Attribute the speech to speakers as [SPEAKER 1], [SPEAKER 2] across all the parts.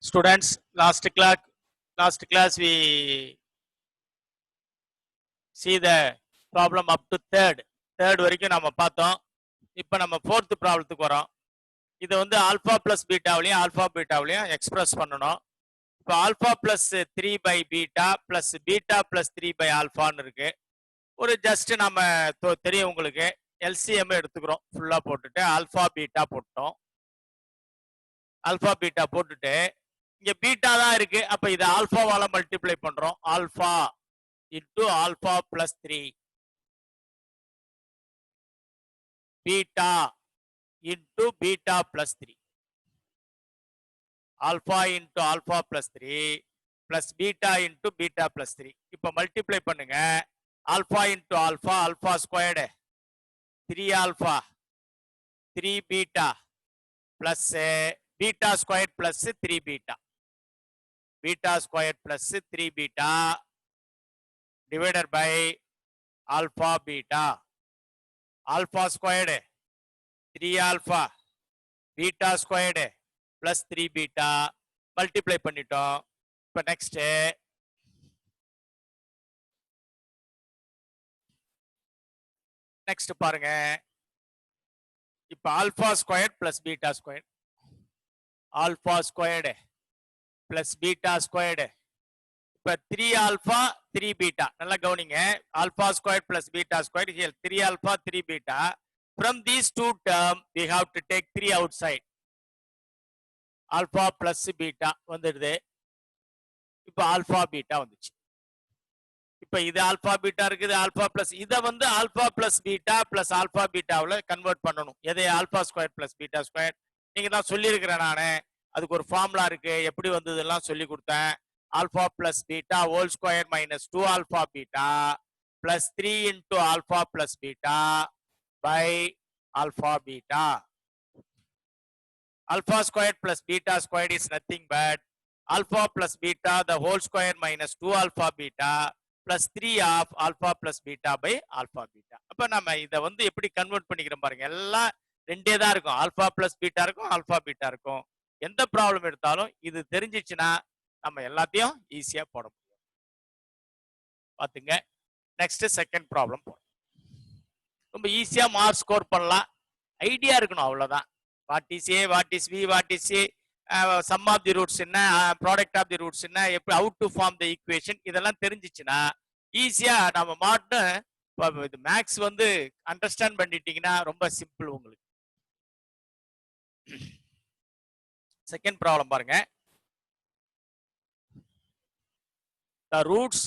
[SPEAKER 1] Students, last class we see the problem up to third வரைக்கும் நாம பார்த்தோம். இப்போ நம்ம fourth ப்ராப்ளத்துக்கு வரோம். இது வந்து ஆல்பா பிளஸ் பீட்டாவிலையும் ஆல்பா பீட்டாவிலையும் எக்ஸ்பிரஸ் பண்ணணும். இப்போ alpha plus 3 by beta plus beta plus 3 by ஆல்பான்னு இருக்கு. ஒரு ஜஸ்ட் நம்ம தெரியும் உங்களுக்கு எல்சிஎம் எடுத்துக்கிறோம். ஃபுல்லா போட்டுட்டு ஆல்பா பீட்டா போட்டோம். ஆல்பா பீட்டா போட்டுட்டு இங்க பீட்டா தான் இருக்கு. அப்ப இது ஆல்பாவால மல்டிப்ளை பண்றோம். Alpha into alpha plus 3 beta into beta plus 3 alpha into alpha plus 3 plus beta into beta plus 3. இப்ப மல்டிப்ளை பண்ணுங்க. Alpha into alpha alpha squared 3 alpha 3 beta plus beta square plus 3 beta beta squared plus 3 beta divided by alpha beta alpha squared 3 alpha beta squared plus 3 beta multiply பண்ணிட்டோம். இப்போ next பாருங்க. இப்போ alpha squared plus beta squared alpha squared plus beta squared. இப்போ 3 alpha 3 beta நல்லா கவனிங்க. alpha squared plus beta squared here 3 alpha 3 beta. From these two terms we have to take 3 outside. alpha plus beta வந்துடுது. இப்போ alpha beta வந்துச்சு. இப்போ இது alpha beta இருக்குது. alpha plus இதை வந்து alpha plus beta plus alpha betaவில் convert பண்ணணும். எதை alpha squared plus beta squared நீங்க தான் சொல்லியிருக்கிறேன். நான் அதுக்கு ஒரு ஃபார்முலா இருக்கு. எப்படி வந்ததெல்லாம் சொல்லி கொடுத்தேன். Alpha plus beta whole square minus 2 alpha beta plus 3 into alpha plus beta by alpha beta. Alpha square plus beta square is nothing but alpha plus beta the whole square minus 2 alpha beta plus 3 of alpha plus beta by alpha beta. அப்ப நம்ம இதை வந்து எப்படி convert பண்ணிக்கிறோம் பாருங்க. எல்லாம் ரெண்டே தான் இருக்கும். ஆல்பா பிளஸ் பீட்டா இருக்கும், ஆல்பா பீட்டா இருக்கும். எந்த ப்ராப்ளம் எடுத்தாலும் இது தெரிஞ்சிச்சுன்னா நம்ம எல்லாத்தையும் ஈஸியா போட முடியும். பாத்துங்க. நெக்ஸ்ட் செகண்ட் ப்ராப்ளம் போறோம். ரொம்ப ஈஸியா மார்க் ஸ்கோர் பண்ணலாம். ஐடியா இருக்கணும், அவ்வளவுதான். What is A, what is V, what is A, sum of the roots என்ன, ப்ராடக்ட் ஆஃப் தி ரூட்ஸ் என்ன, எப்படி how to form the equation, இதெல்லாம் தெரிஞ்சிச்சுன்னா ஈஸியா நம்ம மாட்டு இது மேக்ஸ் வந்து அண்டர்ஸ்டாண்ட் பண்ணிட்டீங்கன்னா ரொம்ப சிம்பிள் உங்களுக்கு. செகண்ட் ப்ராப்ளம் பாருங்க. the roots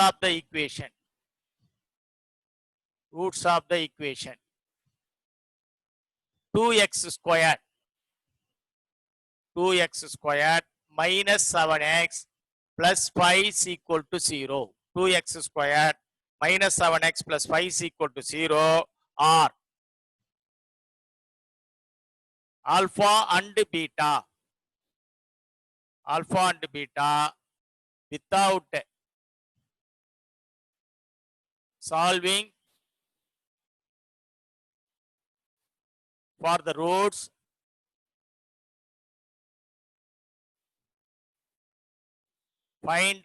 [SPEAKER 1] of the equation 2x squared minus 7x plus 5 is equal to 0. 2x squared minus 7x plus 5 is equal to 0 or alpha and beta without solving for the roots find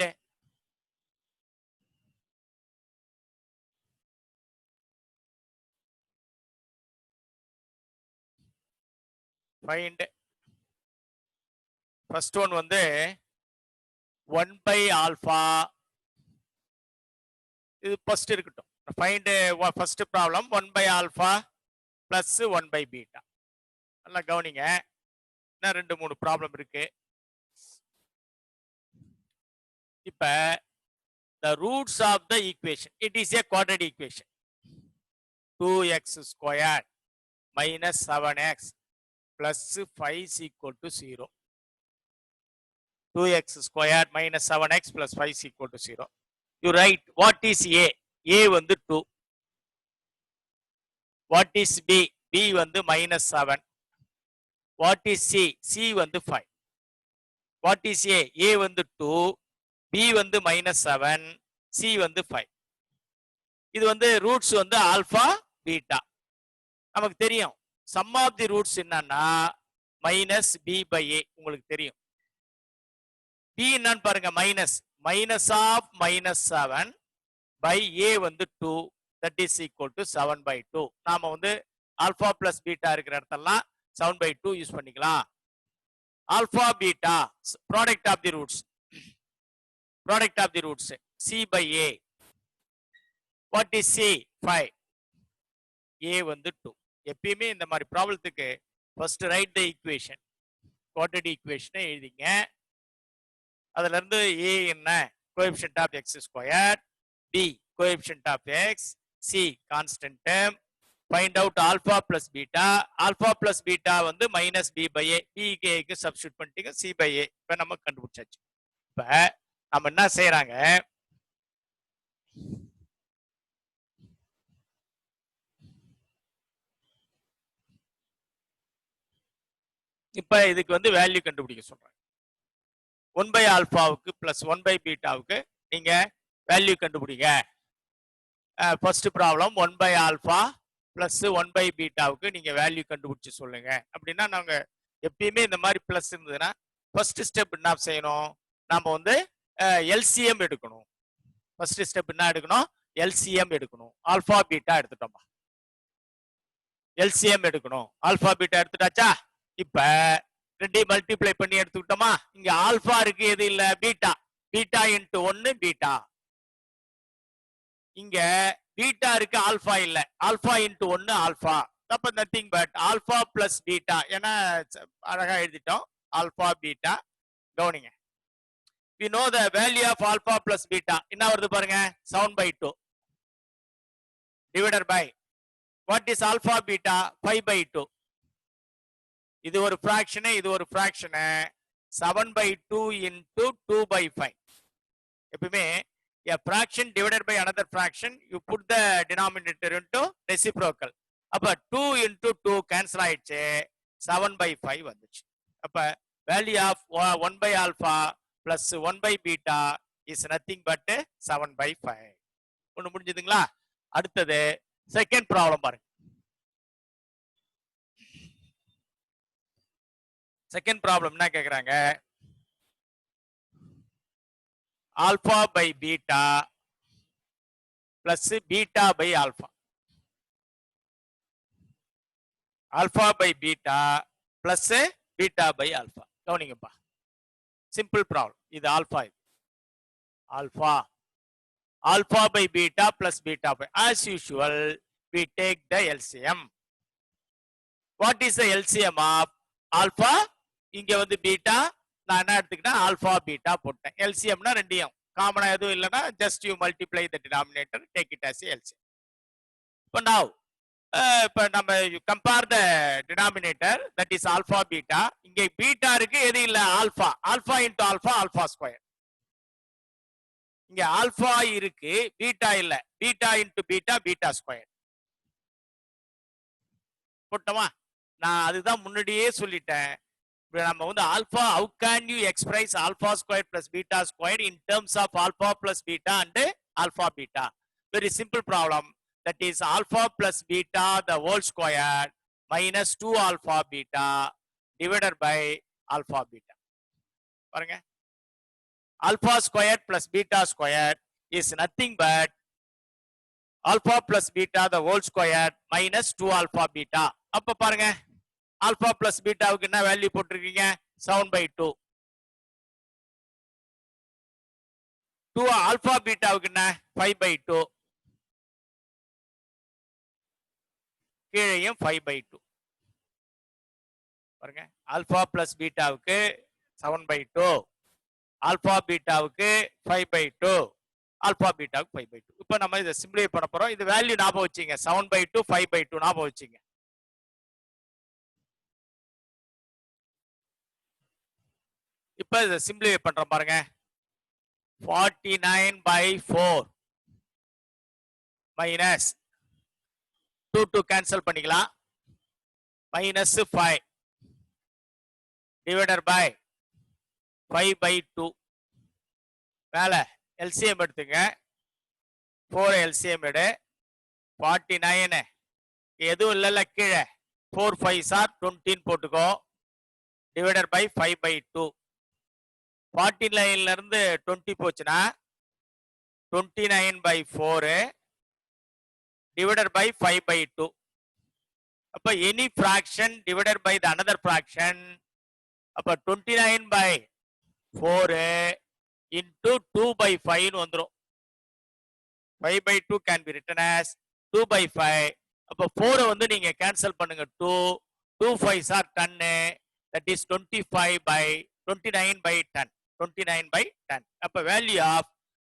[SPEAKER 1] first one வந்து 1 by alpha. இது first இருக்கட்டும். Find first problem 1 by alpha plus 1 by beta. நல்லா கவனிங்க. இன்னும் 2-3 problem இருக்கு. இப்ப the roots of the equation, it is a quadratic equation. 2x squared minus 7x plus 5 is equal to 0. 2x squared minus 7x plus 5 is equal to 0. You write what is A? A வந்து 2. What is B? B வந்து minus 7. What is C? C வந்து 5. What is A? A வந்து 2. B வந்து minus 7. C வந்து 5. இது வந்து roots வந்து alpha beta நமக்கு தெரியும். சம் ஆஃப் தி ரூட்ஸ் என்னன்னா மைனஸ் பி பை ஏ உங்களுக்கு தெரியும். பி என்னன்னு பாருங்க மைனஸ் ஆஃப் -7 பை ஏ வந்து 2 தட் இஸ் ஈக்குவல் டு 7/2. நாம வந்து ஆல்பா பிளஸ் பீட்டா இருக்கிற இடத்தெல்லாம் 7/2 யூஸ் பண்ணிக்கலாம். Alpha beta product of the roots C by A. What is C? 5. A வந்து 2. எப்பயுமே இந்த மாதிரி ப்ராப்ளத்துக்கு first write the equation, quadratic ஈக்குவேஷனை எழுதிங்க. அதுல இருந்து ஏ என்ன? Coefficient of X square, B coefficient of X, C constant term. Find out alpha plus beta. Alpha plus beta வந்து மைனஸ் பி பை ஏ. பிக்கு சப்ஸ்டியூட் பண்ணிட்டீங்க, சி பை ஏ. இப்ப நம்ம கண்டுபிடிச்சாச்சு. இப்ப நம்ம என்ன செய்யறாங்க, இப்ப இதுக்கு வந்து வேல்யூ கண்டுபிடிக்க சொல்றாங்க. 1 பை ஆல்பாவுக்கு பிளஸ் 1 பை பீட்டாவுக்கு நீங்க வேல்யூ கண்டுபிடிங்க. First problem 1 by alpha plus 1 by பீட்டாவுக்கு நீங்க வேல்யூ கண்டுபிடிச்சு சொல்லுங்க. அப்படின்னா நாங்க எப்பயுமே இந்த மாதிரி பிளஸ் இருந்ததுன்னா ஃபர்ஸ்ட் ஸ்டெப் என்ன செய்யணும், நாம வந்து எல்சிஎம் எடுக்கணும். ஃபர்ஸ்ட் ஸ்டெப் என்ன எடுக்கணும்? எல்சிஎம் எடுக்கணும். ஆல்பா பீட்டா எடுத்துட்டோமா, எல்சிஎம் எடுக்கணும். ஆல்பா பீட்டா எடுத்துட்டாச்சா? இப்ப ரெண்டையும் மல்டிப்ளை பண்ணி எடுத்துக்கிட்டோமா? இங்க ஆல்பா இருக்கு, எது இல்ல? பீட்டா. Beta into 1 beta. இங்க பீட்டா இருக்கு, ஆல்பா இல்ல. Alpha into 1 alpha. அப்ப nothing but alpha plus beta. ஏன்னா அழகா எழுதிட்டோம், ஆல்பா பீட்டா. கவனிங்க, we know the value of alpha plus beta. என்ன வருது பாருங்க, 7/2 divided by what is alpha beta? 5/2. இது ஒரு fraction, இது ஒரு fraction. 7/2 into 2/5. எப்பவுமே a fraction divided by another fraction, you put the denominator into reciprocal. அப்ப 2 into 2 cancel ஆயிடுச்சு, 7/5 வந்துச்சு. அப்ப value of 1 by alpha plus 1 by beta is nothing but 7/5. ஒண்ணு முடிஞ்சதுங்களா? அடுத்தது செகண்ட் ப்ராப்ளம் பாருங்க. செகண்ட் ப்ராப்ளம் என்ன கேக்குறாங்க, alpha by beta plus beta by alpha. Alpha by beta plus beta by alpha. கவனிங்கப்பா, சிம்பிள் ப்ராப்ளம். இது ஆல்பா, இது alpha. Alpha by beta plus beta by, as usual we take the LCM. what is the LCM of alpha? இங்க வந்து beta, நான் என்ன எடுத்துக்கிட்டேன், alpha beta போட்டேன். LCMனா ரெண்டையும் காமனா எதுவும் இல்லைன்னா just you multiply the denominator, take it as a LCM. இப்போ now இப்ப நம்ம compare the denominator, that is alpha beta. இங்க பீட்டா இருக்கு, எது இல்ல? Alpha. Alpha into alpha, alpha square. இங்க ஆல்பா இருக்கு, பீட்டா இல்ல. Beta into beta, beta square. போட்டோமா? நான் அதுதான் முன்னாடியே சொல்லிட்டேன். நம்ம வந்து alpha, how can you express alpha square plus beta square in terms of alpha plus beta and alpha beta? Very simple problem. That is alpha plus beta the whole square minus 2 alpha beta divided by alpha beta. பாருங்க, alpha square plus beta square is nothing but alpha plus beta the whole square minus 2 alpha beta. அப்ப பாருங்க, alpha plus பீட்டாவுக்கு என்ன value போட்டிருக்கீங்க? 7/2. 2 alpha பீட்டாவுக்கு என்ன? 5/2. கீழையும் 5/2. பாருங்க, alpha plus பீட்டாவுக்கு 7/2, alpha பீட்டாவுக்கு 5/2, alpha பீட்டாவுக்கு 5/2. இப்போ நம்ம இதை சிம்பிளிஃபை பண்ண போறோம். இது வேல்யூ ஞாபகம் வச்சுங்க, 7/2 5/2 ஞாபகம் வச்சுங்க. இப்ப இதை சிம்பிளிஃபை பண்றோம் பாருங்க. 49/4 மைனஸ் 2 கேன்சல் பண்ணிக்கலாம், மைனஸ் 5 டிவைடட் பை 5/2. மேல எல்சிஎம் எடுத்துங்க, 4 எல்சிஎம் எடு. 49 எதுவும் இல்லைல்ல கீழே, 4 5s are 20 போட்டுக்கோ divided by 5/2. 49 ல இருந்து 20 போச்சுன்னா 29/4 divided by 5/2. அப்ப any fraction divided by the another fraction, அப்ப 29/4 into 2/5 ன்னு வந்துரும். 5/2 can be written as 2/5. அப்ப 4 வந்து நீங்க கேன்சல் பண்ணுங்க. 2 5s are 10, that is 29/10. 29/10. அப்ப value of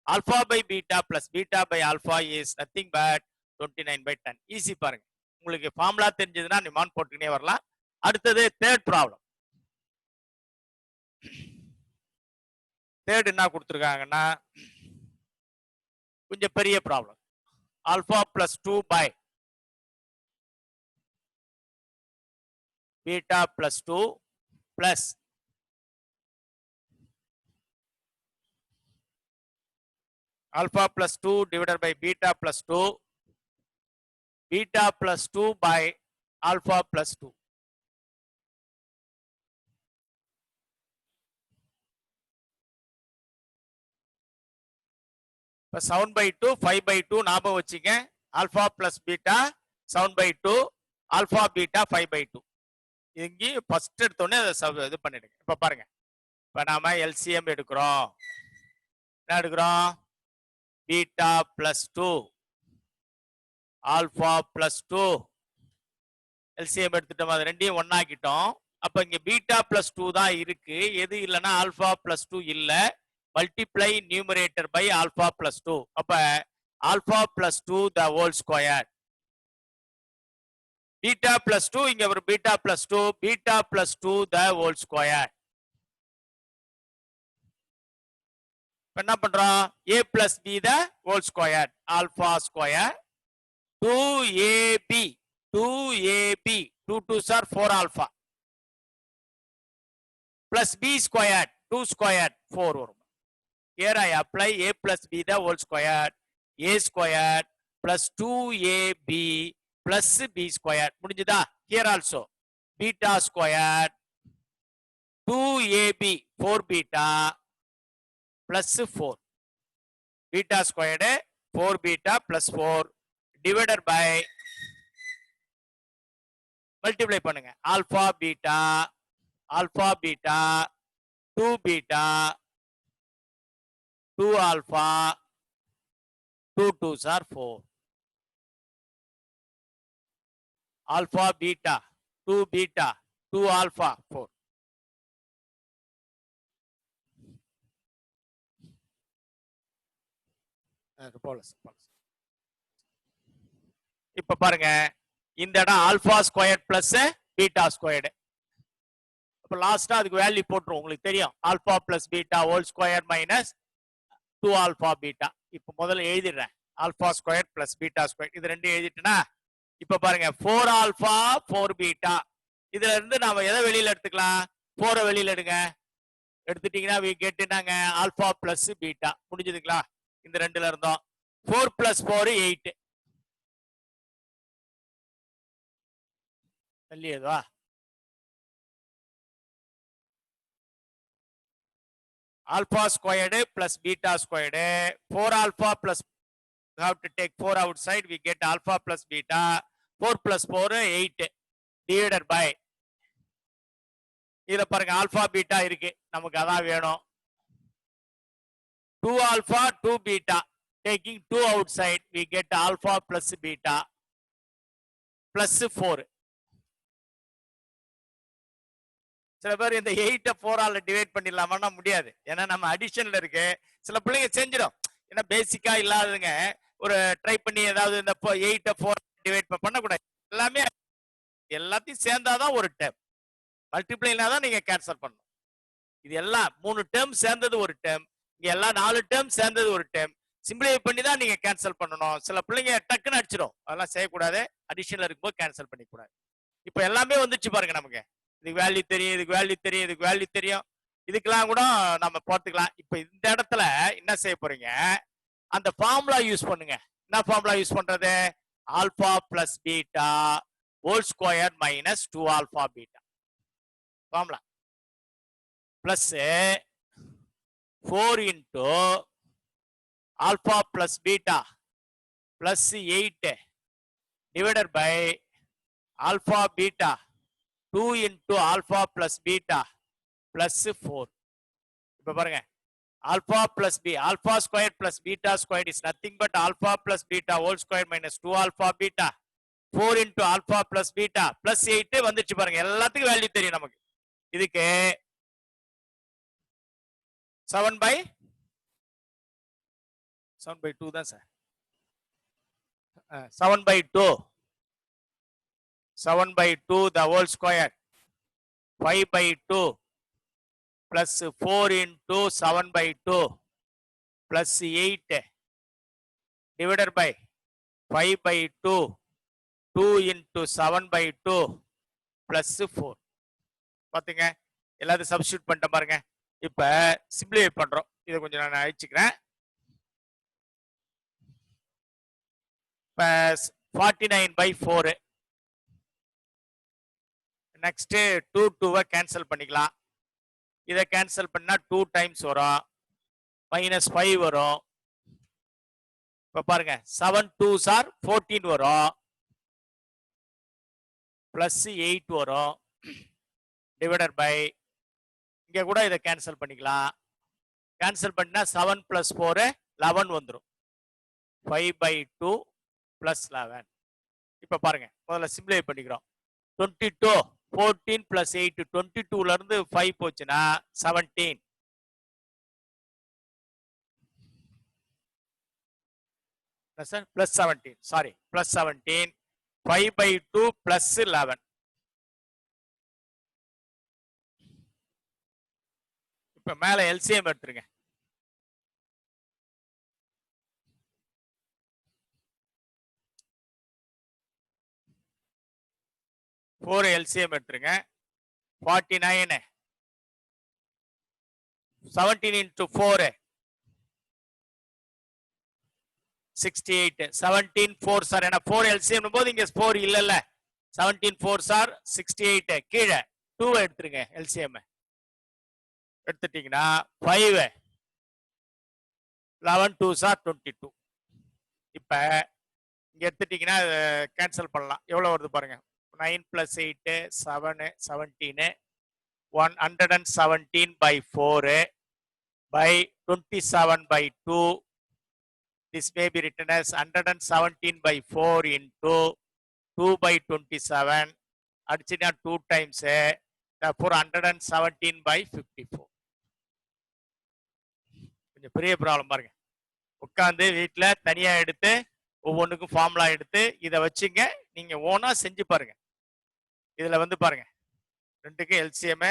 [SPEAKER 1] alpha by beta plus beta by alpha is nothing but 29/10. Easy பாருங்க. உங்களுக்கு ஃபார்முலா தெரிஞ்சதுன்னா நிமான் போட்டுக்கினே வரலாம். அடுத்தது தேர்ட் ப்ராப்ளம். தேர்ட் என்ன கொடுத்துருக்காங்கன்னா கொஞ்சம் பெரிய problem. Alpha plus 2 by beta plus 2 plus alpha plus 2 divided by beta plus 2, beta plus 2 by alpha plus 2. இப்போ 7/2 5/2 ஞாபகம் வச்சுங்க. Alpha plus beta 7/2, alpha beta 5/2. இங்கேயும் ஃபர்ஸ்ட் எடுத்தோடனே அதை இது பண்ணிடுங்க. இப்போ பாருங்க, இப்போ நாம எல்சிஎம் எடுக்கிறோம். என்ன எடுக்கிறோம்? Beta plus 2 alpha plus 2 LCM எடுத்துட்டோம். அது ரெண்டையும் ஒன்னாக்கிட்டோம். அப்ப இங்க பீட்டா பிளஸ் 2 தான் இருக்கு. எது இல்லைன்னா ஆல்பா பிளஸ் 2 இல்ல. Multiply numerator by alpha plus 2. அப்ப alpha plus 2 the whole square. Beta plus 2 இங்க ஒரு beta plus 2, beta plus 2 the whole square. என்ன பண்றோம்? a plus b the whole square, alpha square 2ab 2ab 2 2s are 4 alpha plus b squared 2 squared 4 வரும். Here I apply a plus b the whole square, a squared plus 2ab plus b squared. முடிஞ்சுதா? Here also beta squared 2ab 4 beta plus 4 beta squared 4 beta plus 4 divided by multiply பண்ணுங்க. alpha beta 2 beta 2 alpha 2 2s are 4. alpha beta 2 beta 2 alpha 4. இப்ப பாருங்க, இந்த இடம் alpha square plus beta squared. அப்ப லாஸ்டா அதுக்கு value போட்டுரும். உங்களுக்கு தெரியும், alpha plus beta whole square minus 2 alpha beta. இப்ப முதல்ல எழுதிடுறேன். Alpha square plus beta square இது ரெண்டு எழுதிட்டுனா இப்ப பாருங்க 4 ஆல்பா 4 பீட்டா. இதுல இருந்து நாம எதை வெளியில எடுத்துக்கலாம்? 4 வெளியில எடுங்க. எடுத்துட்டீங்கன்னா we get நாங்க ஆல்பா பிளஸ் பீட்டா. முடிஞ்சதுங்களா? இந்த ரெண்டுல இருந்தோம் 4 plus 4 8. இல்லையேவா? alpha squared plus beta squared 4 alpha plus we have to take 4 outside, we get alpha plus beta 4 plus 4 8 divided by இதுல பாருங்க ஆல்பா பீட்டா இருக்கு, நமக்கு அதான் வேணும். 2 alpha 2 beta, taking 2 outside we get alpha plus beta plus 4. சில பேர் இந்த 8 4 ஆல டிவைட் பண்ணிடலாமா? முடியாது. ஏன்னா நம்ம அடிஷன்ல இருக்கு. சில பிள்ளைங்க செஞ்சிடும். ஏன்னா பேசிக்கா இல்லாததுங்க ஒரு ட்ரை பண்ணி ஏதாவது இந்த 8 4 டிவைட் பண்ணக்கூடாது. எல்லாமே எல்லாத்தையும் சேர்ந்தாதான் ஒரு டேர்ம். மல்டிப்ளைனா தான் நீங்க கேன்சல் பண்ணணும். இது எல்லாம் 3 டேர்ம் சேர்ந்தது ஒரு டேர்ம், இங்க எல்லாம் 4 டேர்ம் சேர்ந்தது ஒரு டேர்ம். சிம்பிளிஃபை பண்ணி தான் நீங்க கேன்சல் பண்ணணும். சில பிள்ளைங்க டக்குன்னு அடிச்சிடும். அதெல்லாம் செய்யக்கூடாது. அடிஷனல் இருக்கும்போது கேன்சல் பண்ணிக்கூடாது. இப்ப எல்லாமே வந்துச்சு பாருங்க. நமக்கு இதுக்கு வேல்யூ தெரியும், இதுக்கு வேல்யூ தெரியும், இதுக்கு வேல்யூ தெரியும். இதுக்கெல்லாம் கூட நம்ம பார்த்துக்கலாம். இப்ப இந்த இடத்துல என்ன செய்ய போறீங்க? அந்த ஃபார்முலா யூஸ் பண்ணுங்க. என்ன ஃபார்முலா யூஸ் பண்றது? Alpha plus beta whole square minus 2 alpha beta formula plus 4 into alpha plus beta plus 8 divided by alpha beta 2 into alpha plus beta plus 4. இப்ப பாருங்க alpha plus b alpha squared plus beta squared is nothing but alpha plus beta whole square minus 2 alpha beta 4 into alpha plus beta plus 8 வந்துச்சு பாருங்க எல்லாத்துக்கும் value தெரியும் நமக்கு இதுக்கு 7 by 2 தான் sir 7 by 2 7 by 2 the whole square 5 by 2 plus 4 into 7 by 2 plus 8 divided by 5 by 2 2 into 7 by 2 plus 4 பாத்தீங்க எல்லாத்தையும் substitute பண்ணிட்டேன் பாருங்க இப்ப சிம்பிளிஃபை பண்றோம் இதை கொஞ்சம் நான் அழிச்சுக்கிறேன் இப்ப 49 by 4 நெக்ஸ்ட் 2 2 கேன்சல் பண்ணிக்கலாம் இதை கேன்சல் பண்ணா 2 டைம்ஸ் வரும் மைனஸ் 5 வரும் இப்ப பாருங்க 7 2s are 14 வரும் பிளஸ் 8 வரும் டிவைடட் பை இங்க கூட இதை கேன்சல் பண்ணிக்கலாம் கேன்சல் பண்ணா 7 plus 4 11 வந்துடும் 5 by 2 plus 11 இப்ப பாருங்க முதல்ல சிம்பிளிஃபை பண்ணிக்கிறோம் 22 14 plus 8 22 ல இருந்து 5 போச்சுன்னா 17 sir plus 17 sorry plus 17 5 by 2 plus 11 இப்ப மேல எல்சிஎம் எடுத்துருங்க 4 LCM எடுத்துருங்க 49 17 into 4 68 17 4 சார் ஏன்னா 4 LCM போது இங்க 4 இல்லல்ல 17 4 சார் 68 கீழே 2 எடுத்துருங்க LCM எடுத்துட்டீங்கன்னா 5 11 2 சார் 22 இப்ப இங்க எடுத்துட்டீங்கன்னா கேன்சல் பண்ணலாம் எவ்வளவு வருது பாருங்க 9 plus 8 7 17 117 by 4 by 27 by 2 this may be written as 117 by 4 into 2 by 27 அடிச்சினா 2 times therefore 117 by 54 கொஞ்சம் பெரிய ப்ராப்ளம் பாருங்க உட்கார்ந்து வீட்ல தனியா எடுத்து ஒவ்வொன்றுக்கும் ஃபார்முலா எடுத்து இதை வச்சுங்க நீங்க ஓனா செஞ்சு பாருங்க இதுல வந்து பாருங்க ரெண்டுக்கு எல்சிஎம்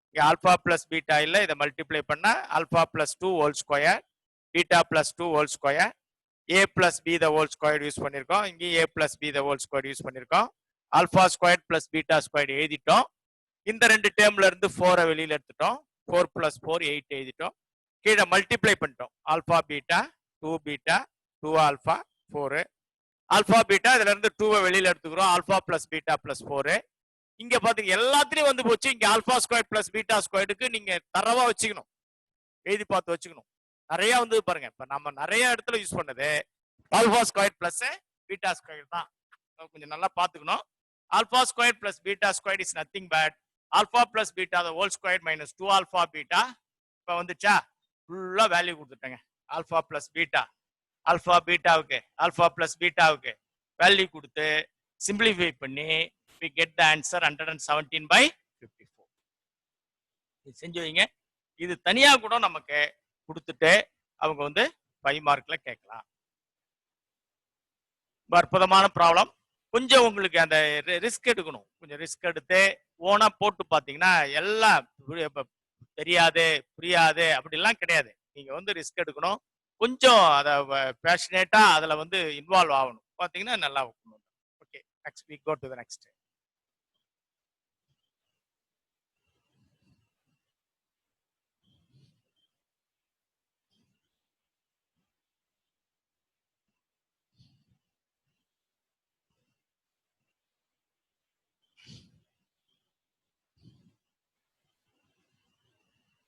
[SPEAKER 1] இங்க ஆல்பா பிளஸ் பீட்டா இல்ல இதை மல்டிப்ளை பண்ணா alpha plus 2 whole square beta plus 2 whole square A plus B the whole square use பண்ணிருக்கோம் இங்கே A plus B the whole square use பண்ணிருக்கோம் alpha square plus beta square எழுதிட்டோம் இந்த ரெண்டு டேர்ம்ல இருந்து 4 வெளியில எடுத்துட்டோம் 4 plus 4 8 எழுதிட்டோம் கீழே மல்டிப்ளை பண்ணிட்டோம் alpha beta 2 alpha 4 alpha beta இதுல இருந்து 2 வெளியில எடுத்துக்கிறோம் ஆல்பா பிளஸ் பீட்டா பிளஸ் 4 இங்க பாத்தீங்க எல்லாத்துலயும் வந்து போச்சு இங்க ஆல்பா ஸ்கொயர் பிளஸ் பீட்டா ஸ்கொயருக்கு நீங்க தரவா வச்சுக்கணும் எழுதி பார்த்து வச்சுக்கணும் நிறைய வந்து பாருங்க இப்ப நம்ம நிறைய இடத்துல யூஸ் பண்ணது alpha square plus beta square தான் கொஞ்சம் நல்லா பாத்துக்கணும் alpha square plus beta square is nothing but alpha plus beta whole square minus 2 alpha beta இப்ப வந்துச்சா ஃபுல்லா வேல்யூ கொடுத்துட்டேங்க ஆல்பா பிளஸ் பீட்டா ஆல்பா பீட்டாவுக்கு ஆல்பா பிளஸ் பீட்டாவுக்கு வேல்யூ கொடுத்து சிம்பிளிஃபை பண்ணி we get the answer 117 by 54 இது செஞ்சு வைங்க இது தனியா கூட நமக்கு கொடுத்துட்டு அவங்க வந்து 5 மார்க்ல கேட்கலாம் அற்புதமான ப்ராப்ளம் கொஞ்சம் உங்களுக்கு அந்த ரிஸ்க் எடுக்கணும் கொஞ்சம் ரிஸ்க் எடுத்து ஓனா போட்டு பாத்தீங்கன்னா எல்லாம் தெரியாது புரியாது அப்படிலாம் கிடையாது நீங்க வந்து ரிஸ்க் எடுக்கணும் கொஞ்சம் அதை பேஷனேட்டா அதுல வந்து இன்வால்வ் ஆகணும் பாத்தீங்கன்னா நல்லா இருக்கும் okay next we go to the next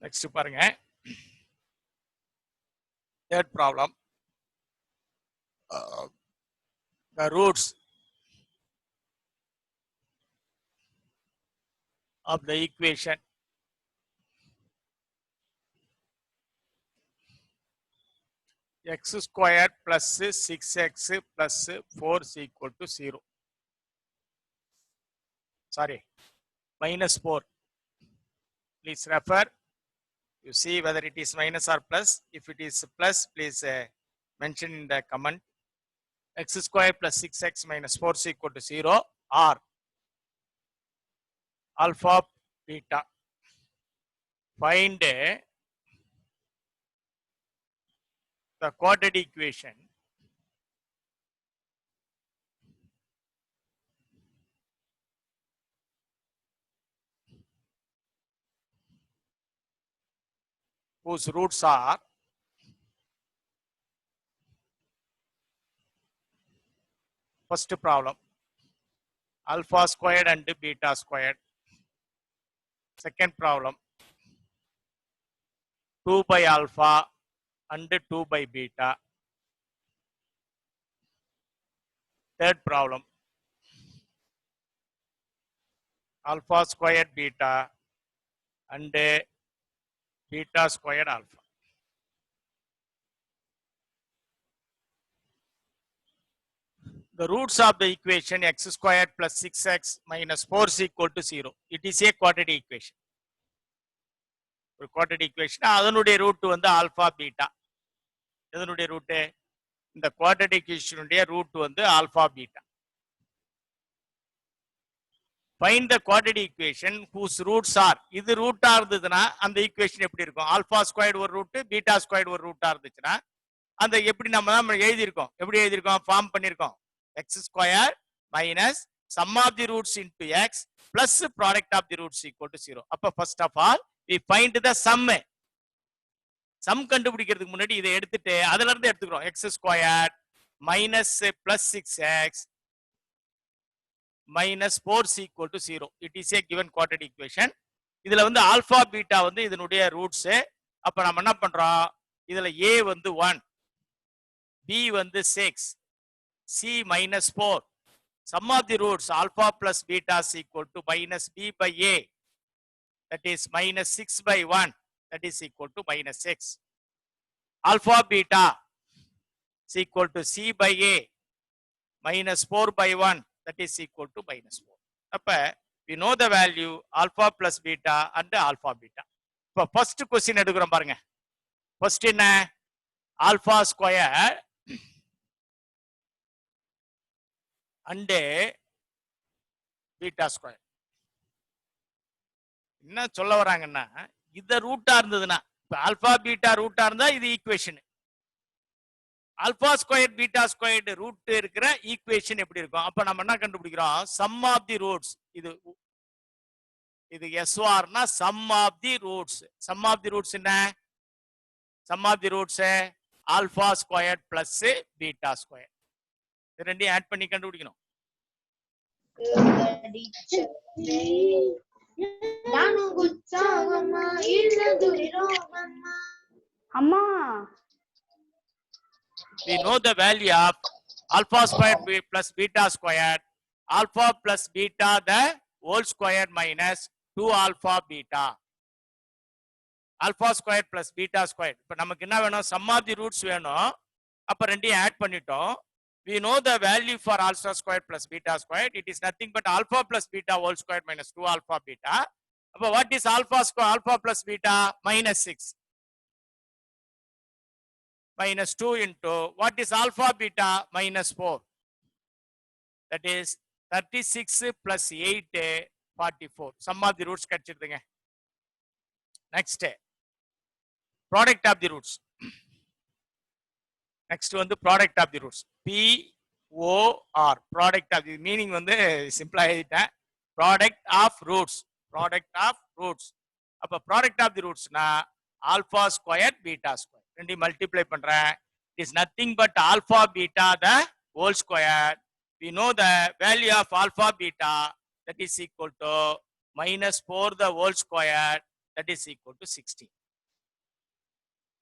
[SPEAKER 1] Next பாருங்க. Third problem. The roots of the equation x square plus 6x plus 4 is equal to 0. Sorry, minus 4. Please refer. You see whether it is minus or plus. If it is plus, please mention in the comment. X square plus 6x minus 4 is equal to 0 or alpha beta. Find the quadratic equation whose roots are first problem alpha squared and beta squared. Second problem 2 by alpha and 2 by beta. Third problem alpha squared beta and beta squared alpha. The roots of the equation x squared plus 6x minus 4 is equal to 0. It is a quadratic equation. ஒரு quadratic equation. அதனுடைய root வந்து alpha beta. எதனுடைய root? இந்த quadratic equation root வந்து alpha beta. Find the quadratic equation whose roots are. இது ரூட்டா இருந்ததுன்னா அந்த equation எப்படி இருக்கும்? ஆல்பா ஸ்கொயர்ட் ஒரு ரூட், பீட்டா ஸ்கொயர்ட் ஒரு ரூட்டா இருந்துச்சுன்னா அந்த எப்படி நம்ம எழுதியிருக்கோம்? எப்படி எழுதியிருக்கோம்? ஃபார்ம் பண்ணியிருக்கோம். x square minus sum of the roots into x plus product of the roots equal to 0. அப்ப first of all we find the sum. sum கண்டுபிடிக்கிறதுக்கு முன்னாடி இதை எடுத்துட்டு அதுல இருந்து எடுத்துக்கிறோம். x square minus plus 6x minus 4 is equal to 0. It is a given quadratic equation. இதுல வந்து ஆல்பா பீட்டா வந்து இதனுடைய ரூட்ஸ். அப்ப நம்ம என்ன பண்றோம்? இதுல a வந்து 1, b வந்து 6, c minus 4. Sum of the roots alpha plus beta is equal to minus b by a. That is minus 6 by 1. That is equal to minus 6. Alpha beta is equal to c by a minus 4 by 1. That is equal to minus 4. அப்ப we know the value alpha plus beta and alpha beta. இப்ப first question எடுக்கிறோம் பாருங்க. First என்ன? alpha square and beta square. என்ன சொல்ல வராங்கன்னா இத ரூட்டா இருந்ததுன்னா இப்ப ஆல்பா பீட்டா ரூட்டா இருந்தா இது equation. Alpha square beta squared root இருக்கிற ஈக்குவேஷன் எப்படி இருக்கும்? அப்ப நம்ம என்ன கண்டுபிடிக்கிறோம்? Sum of the roots. இது எஸ்ஆர்னா sum of the roots. Sum of the roots என்ன? Sum of the roots alpha square plus beta square. இது ரெண்டையும் ஆட் பண்ணி கண்டுபிடிக்கணும்.
[SPEAKER 2] அம்மா
[SPEAKER 1] we know the value of alpha squared plus beta squared. Alpha plus beta the whole square minus 2 alpha beta. Alpha squared plus beta squared. இப்ப நமக்கு என்ன வேணும்? sum of the roots வேணும். அப்ப ரெண்டையும் ஆட் பண்ணிட்டோம். We know the value for alpha squared plus beta squared. It is nothing but alpha plus beta whole square minus 2 alpha beta. அப்ப what is alpha square? Alpha plus beta minus 6. Minus 2 into what is alpha beta minus 4. That is 36 plus 8 44. Sum of the roots கிடைச்சிருதுங்க. Next product of the roots. Next வந்து product of the roots. POR product of the meaning வந்து சிம்பிளா எழுதிட்டேன். Product of roots. Product of roots. அப்ப product of the roots னா alpha squared beta squared. ரெண்டையும் multiply பண்றேன். It is nothing but alpha beta the whole square. We know the value of alpha beta, that is equal to minus 4 the whole square that is equal to 16.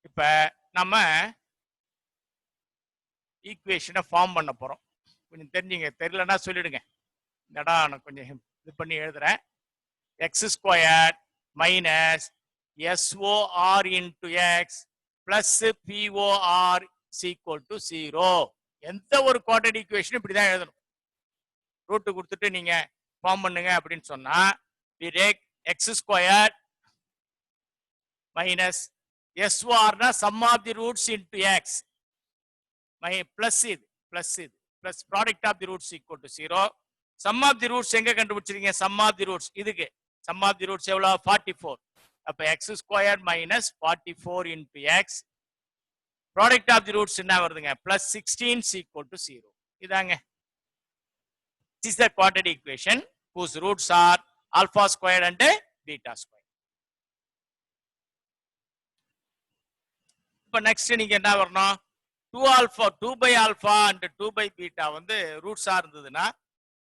[SPEAKER 1] இப்ப நம்ம ஈக்குவேஷனை form பண்ண போறோம். கொஞ்சம் தெரிஞ்சுங்க, தெரியலன்னா சொல்லிடுங்க. என்னடா நான் கொஞ்சம் இது பண்ணி எழுதுறேன். X square minus SOR into x plus POR is equal to 0. எந்த ஒரு குவாட்ரேட் ஈக்குவேஷன் இப்படிதான் எழுதணும். ரூட் கொடுத்துட்டு நீங்க ஃபார்ம் பண்ணுங்க அப்படின்னு சொன்னா x ஸ்கொயர் மைனஸ் SOR னா sum of the roots into x plus இது plus product of the roots equal to 0. sum of the roots எங்க கண்டுபிடிச்சிருக்கீங்க? sum of the roots இதுக்கு sum of the roots எவ்வளவு? 44. அப்ப x square minus 44 into x product of the roots என்ன வருதுங்க? Plus 16 equal to 0. இதாங்க. This is the quadratic equation whose roots are alpha squared and beta squared. இப்ப next நீங்க என்ன வரணும்? 2 alpha 2 by alpha and 2 by beta வந்து ரூட்ஸா இருந்ததுன்னா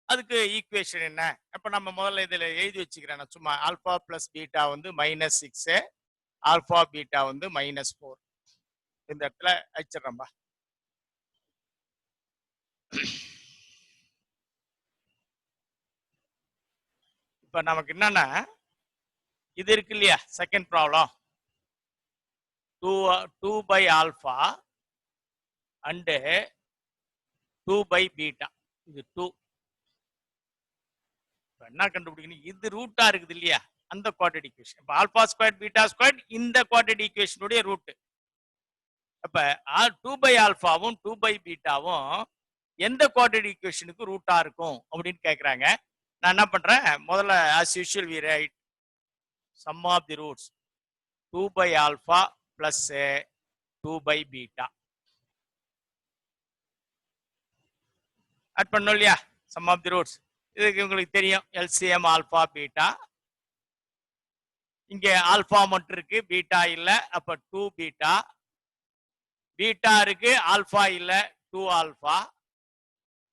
[SPEAKER 1] அதுக்கு ஈக்குவேஷன் என்ன? அப்ப நம்ம முதல்ல இதுல எழுதி வச்சுக்கிறேன். சும்மா ஆல்பா பிளஸ் பீட்டா வந்து -6, ஆல்பா பீட்டா வந்து -4. இந்த இடத்துல வச்சிடறோம்பா. இப்ப நமக்கு என்னன்னா இது இருக்கு இல்லையா, second problem 2 by alpha and 2 by beta. இது 2 என்ன கண்டுபிடிக்கணும்? இது ரூட்டா இருக்குது இல்லையா, அந்த குவாட்ரேட் ஈக்குவேஷன். இப்ப ஆல்பா ஸ்கொயர் பீட்டா ஸ்கொயர் இந்த குவாட்ரேட் ஈக்குவேஷனுடைய ரூட். அப்ப 2 by ஆல்பாவும் 2 by பீட்டாவும் எந்த குவாட்ரேட் ஈக்குவேஷனுக்கு ரூட்டா இருக்கும் அப்படின்னு கேக்குறாங்க. நான் என்ன பண்றேன், முதல்ல as usual we write sum of the roots 2 by alpha plus 2 by beta. Add பண்ணோம் இல்லையா sum of the roots. இதுக்கு உங்களுக்கு தெரியும் LCM ஆல்பா பீட்டா. இங்க ஆல்பா மட்டும் இருக்கு, பீட்டா இல்ல. அப்ப 2 பீட்டா. பீட்டா இருக்கு, ஆல்பா இல்ல, 2 ஆல்பா.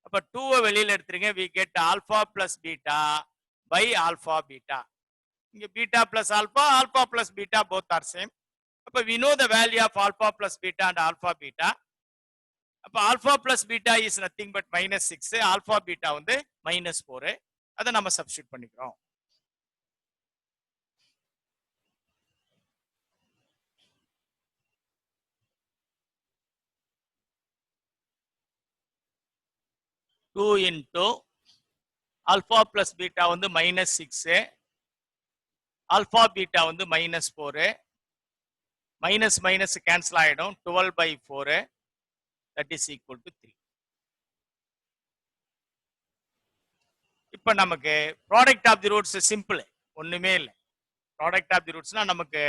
[SPEAKER 1] அப்ப 2 வெளியில எடுத்துருங்க, we get alpha plus beta by alpha beta. இங்க beta plus alpha, alpha plus beta both are same. அப்ப we know the value of alpha plus beta and alpha beta. அப்ப alpha plus beta is nothing but -6, alpha beta வந்து -4. அதை நம்ம substitute பண்ணிக்கிறோம். Two into alpha plus beta வந்து -6, alpha beta வந்து -4. Minus minus cancel ஆயிடும். 12 by 4 that is equal to 3. இப்ப நமக்கு product of the roots simple, ஒண்ணுமே இல்லை. ப்ராடக்ட் ஆஃப் தி ரூட்ஸ்னா நமக்கு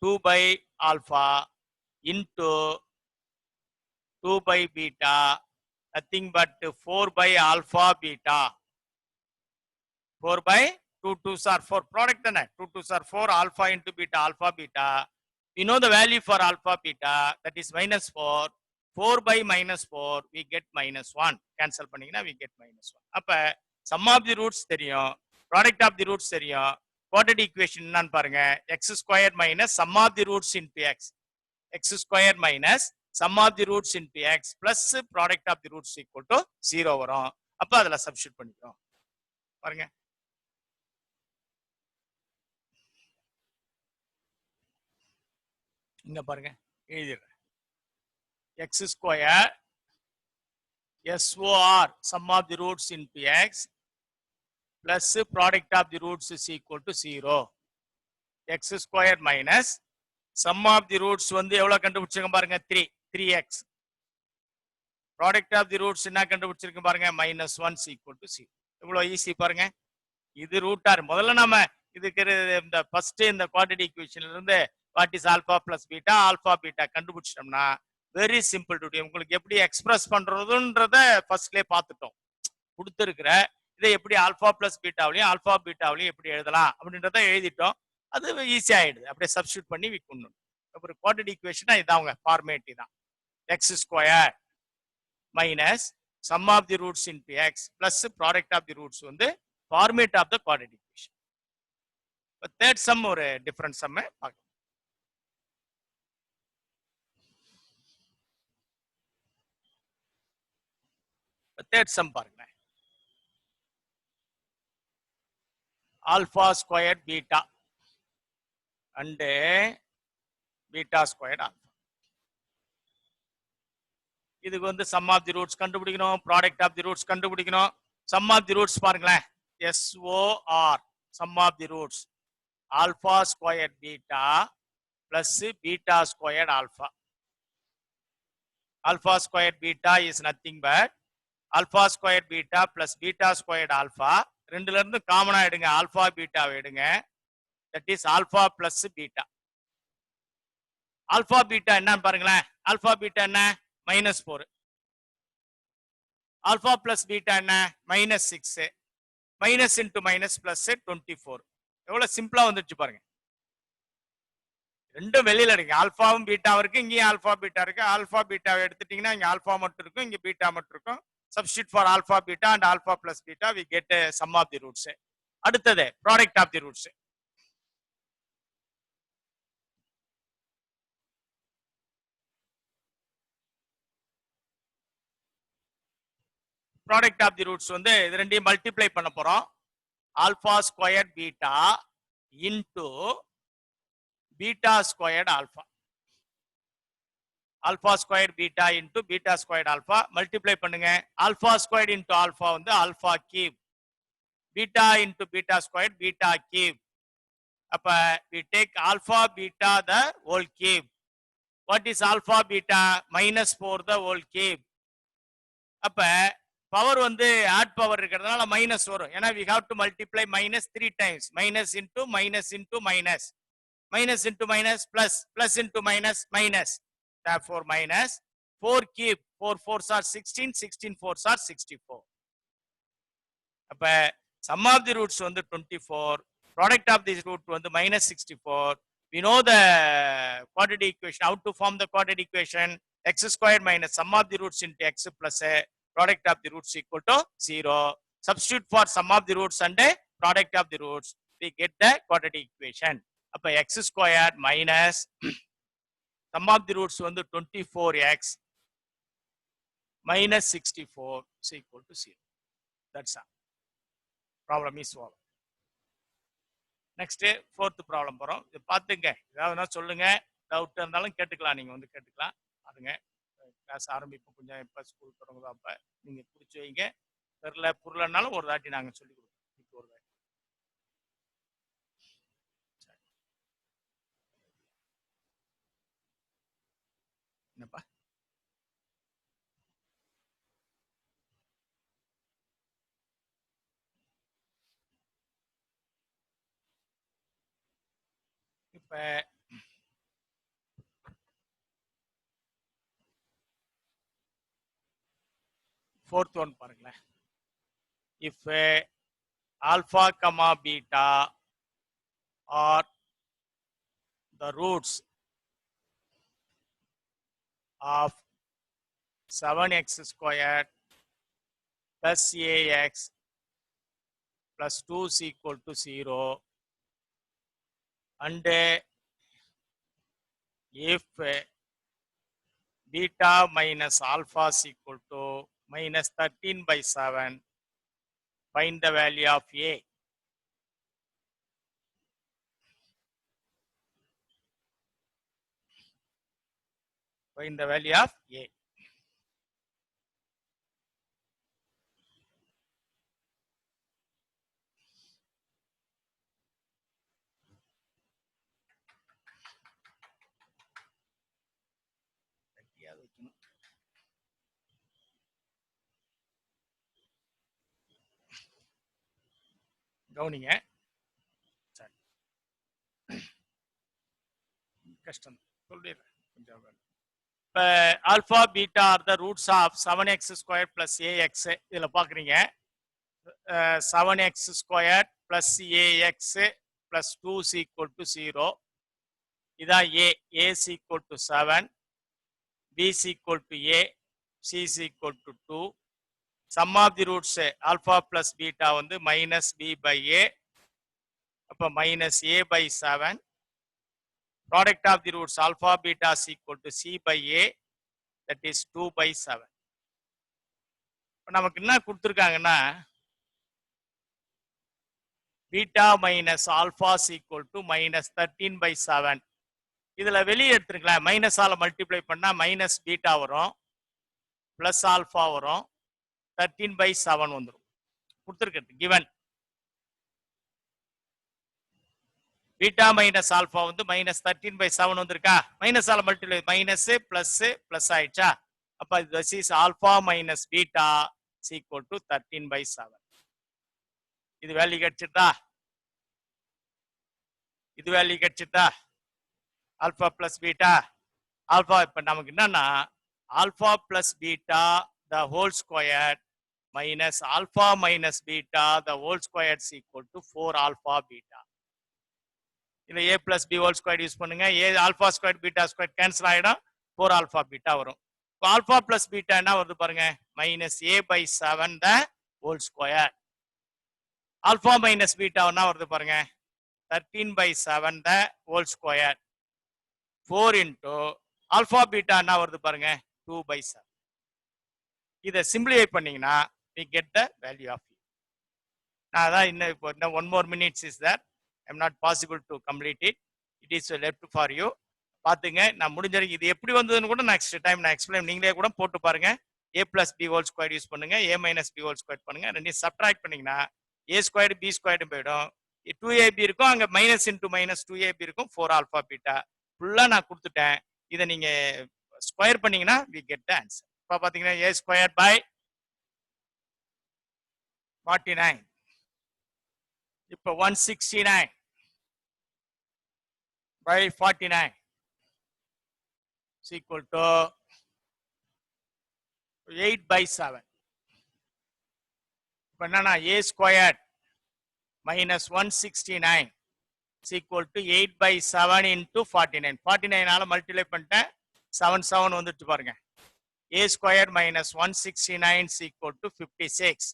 [SPEAKER 1] 2 by alpha into 2 by beta nothing but 4 by alpha beta. 4 by 2 2s are 4. Product தானே, 2 2s are 4. Alpha into beta, alpha beta. We know the value for alpha beta, that is -4. 4 by -4 we get -1. cancel பண்ணீங்கன்னா we get -1. அப்ப sum of the roots தெரியும், product of the roots தெரியும். quadratic equation என்னன்னு பாருங்க, x square minus sum of the roots into x. x square minus sum of the roots into x plus product of the roots equal to 0 வரும். அப்ப அதுல substitute பண்ணிக்கிறோம். பாருங்க, இங்க பாருங்க எழுதிடுறேன். x square SOR sum of the roots into x plus product of the roots is equal to 0. x square minus sum of the roots வந்து எவ்வளவு கண்டுபிடிச்சிருக்க பாருங்க, 3x. product of the roots என்ன கண்டுபிடிச்சிருக்க பாருங்க, -1 is equal to 0. எவ்வளவு easy பாருங்க. இது ரூட்டார். முதல்ல நம்ம இதுக்கு இந்த ஃபர்ஸ்ட் இந்த குவாட்ரேட்டிக் ஈக்குவேஷன்ல இருந்து what is alpha plus beta, alpha beta கண்டுபிடிச்சிட்டோம்னா வெரி சிம்பிள் டு டு. உங்களுக்கு எப்படி எக்ஸ்பிரஸ் பண்றதுன்றத ஃபர்ஸ்ட்லயே பார்த்துட்டோம். கொடுத்துருக்கிற இதை எப்படி ஆல்பா பிளஸ் பீட்டாவிலையும் ஆல்பா பீட்டாவிலையும் எப்படி எழுதலாம் அப்படின்றத எழுதிட்டோம். அது ஈஸி ஆயிடுது. அப்படியே சப்ஸ்டிட்யூட் பண்ணி விற்கணும். அப்புறம் குவாட்ரேட்டிக் ஈக்குவேஷனா இதாங்க ஃபார்மேட் தான். X square minus sum of the roots into x plus product of the roots வந்து format of the quadratic equation. Third sum ஒரு டிஃபரண்ட் சம் பார்க்கலாம். தேர்ட் சம் பாருங்க. Alpha square beta and beta square alpha. இதுக்கு வந்து sum of the roots கண்டுபிடிக்கணும், product of the roots கண்டுபிடிக்கணும். Sum of the roots பாருங்களேன். SOR sum of the roots alpha square beta plus beta square alpha. Alpha square beta is nothing but alpha square beta plus beta square alpha. ரெண்டுல இருந்து காமனா எடுங்க, alpha பீட்டாவை எடுங்க. That is alpha plus beta. Alpha beta என்னன்னு பாருங்களேன். Alpha beta என்ன? -4. Alpha plus beta என்ன? -6. Minus into minus plus 24. எவ்வளவு சிம்பிளா வந்துருச்சு பாருங்க. ரெண்டும் வெளியில இருக்கு. ஆல்பாவும் பீட்டாவும் இருக்கு, இங்கேயும் ஆல்பா பீட்டா இருக்கு. ஆல்பா பீட்டாவை எடுத்துட்டீங்கன்னா இங்க ஆல்பா மட்டும் இருக்கும், இங்க பீட்டா மட்டும் இருக்கும். Substitute for alpha beta and alpha plus beta we get sum of the roots. அடுத்தது product of the roots. Product of the roots வந்து இது ரெண்டையும் மல்டிப்ளை பண்ண போறோம். Alpha square beta into beta squared alpha. Alpha square beta into beta squared alpha multiply பண்ணுங்க. Alpha squared into alpha வந்து alpha cube, beta into beta squared beta cube. அப்ப we take alpha beta the whole cube. What is alpha beta? -4 the whole cube. அப்ப power வந்து add power இருக்கிறதுனால minus வரும். ஏன்னா we have to multiply minus 3 times. minus into minus into minus. minus into minus plus, plus into minus minus. Therefore minus 4 cube. 4 4s are 16, 16 4s are 64. அப்ப sum of the roots வந்து 24. Product of this root வந்து -64. We know the quadratic equation. How to form the quadratic equation? X squared minus sum of the roots into x plus a product of the roots equal to 0. Substitute for sum of the roots and product of the roots. We get the quadratic equation. அப்ப x squared minus sum of the roots வந்து 24x minus 64 is equal to 0. That's all. Problem is solved. Next fourth problem போறோம். இது பார்த்துங்க, ஏதாவது சொல்லுங்க, doubt இருந்தாலும் கேட்டுக்கலாம், நீங்க வந்து கேட்டுக்கலாம். பாருங்க, கிளாஸ் ஆரம்பிப்போம் கொஞ்சம். எப்போ ஸ்கூல் தொடங்குதோ அப்ப நீங்க குறிச்சு வைங்க. தெரியல புரியலனாலும் ஒரு தாட்டி நாங்க சொல்லி கொடுப்போம். ஒரு தாட்டி என்னப்பா இப்ப fourth one பாருங்களேன். If alpha comma beta are the roots of 7x squared plus ax plus 2 is equal to 0, and if beta minus alpha is equal to minus 13/7, find the value of a. Find the value of a. கவனிங்க, கஷ்டம் சொல்லிடுறேன் கொஞ்சம். இப்போ alpha beta are the roots of 7x square plus A X. இதில் பார்க்குறீங்க 7x square plus A X plus 2 is equal to 0. இதான் a. a is equal to 7, b is equal to a, c is equal to 2. Sum of the roots alpha plus beta வந்து minus b by a. அப்ப minus a by 7. Product of the roots alpha beta is equal to c by a, that is 2 by 7. நமக்கு என்ன கொடுத்திருக்காங்கன்னா beta minus alpha is equal to minus 13 by 7. இதுல வெளியே எடுத்துக்கலாம், minus ஆல multiply பண்ணா minus beta வரும், plus alpha வரும், 13 by 7 வந்துடும் கொடுத்துருக்கிறது given. பீட்டா மைனஸ் ஆல்பா வந்து மைனஸ் 13 by 7 வந்திருக்கா, மைனஸ் ஆல மல்டிப்ளை மைனஸ் பிளஸ் பிளஸ் ஆயிடுச்சா, அப்ப this is alpha minus beta is equal to 13 by 7. இது வேல்யூ கிடைச்சிட்டா, இது வேல்யூ கிடைச்சிட்டா, ஆல்பா பிளஸ் பீட்டா. ஆல்பா இப்ப நமக்கு என்னன்னா alpha plus beta the whole square minus alpha minus beta the whole square is equal to 4 alpha beta. இதுல a plus b whole square use பண்ணுங்க, a alpha square beta square cancel ஆயிடும், 4 alpha beta வரும். இப்போ alpha plus beta என்ன வருது பாருங்க, minus a by 7 the whole square. Alpha minus beta என்ன வருது பாருங்க, 13 by 7 the whole square. 4 into alpha beta என்ன வருது பாருங்க, 2 by 7. இதை சிம்பிளிஃபை பண்ணீங்கன்னா we get the value of e. நான் அதான் இன்னும் இப்போ one more minutes is there. I'm not possible to complete it. It is left for you. பாத்துங்க, நான் முடிஞ்ச இது எப்படி வந்ததுன்னு கூட நெக்ஸ்ட் டைம் நான் எக்ஸ்பிளைன், நீங்களே கூட போட்டு பாருங்க. a plus b whole square use பண்ணுங்க, a minus b whole square பண்ணுங்க, ரெண்டையும் சப்ட்ராக்ட் பண்ணீங்கன்னா a ஸ்கொயர் b ஸ்கொயர் போயிடும், 2ab இருக்கும், அங்க மைனஸ் இன்டூ மைனஸ் 2ab இருக்கும், 4 ஆல்பா பீட்டா ஃபுல்லா நான் கொடுத்துட்டேன். இதை நீங்க ஸ்கொயர் பண்ணீங்கன்னா we get the answer. இப்ப பாத்தீங்கன்னா a ஸ்கொயர் பை 49, இப்ப 169 by 49 is equal to 8 by 7. இப்ப என்னன்னா a square minus 169 is equal to 8 by 7 into 49. 49 ஆல மல்டிப்ளை பண்ணிட்டேன், 7 7 வந்துட்டு பாருங்க. a square minus 169 is equal to 56.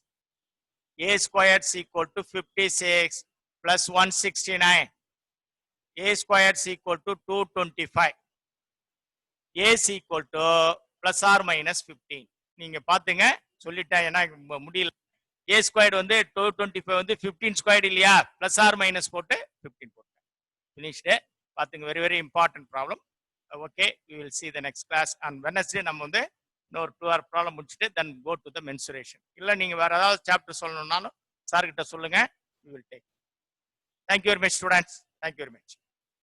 [SPEAKER 1] a square is equal to 56 plus 169. a square is equal to 225. a is equal to plus or minus 15. நீங்க பாத்துங்க, சொல்லிட்டேன், ஏன்னா முடியல. a square வந்து 225 வந்து 15 ஸ்கொயர் இல்லையா, பிளஸ் ஆர் மைனஸ் போட்டு 15 போட்டேன். ஃபினிஷ்டு. பாத்துங்க, very very important problem. Okay, we will see the next class on Wednesday. நம்ம வந்து இன்னொரு 2 hour ப்ராப்ளம் முடிச்சுட்டு then go to the mensuration. இல்ல நீங்க வேற ஏதாவது சாப்டர் சொல்லணும்னாலும் சார் கிட்ட சொல்லுங்க, we will take. Thank you very much students. Thank you very much.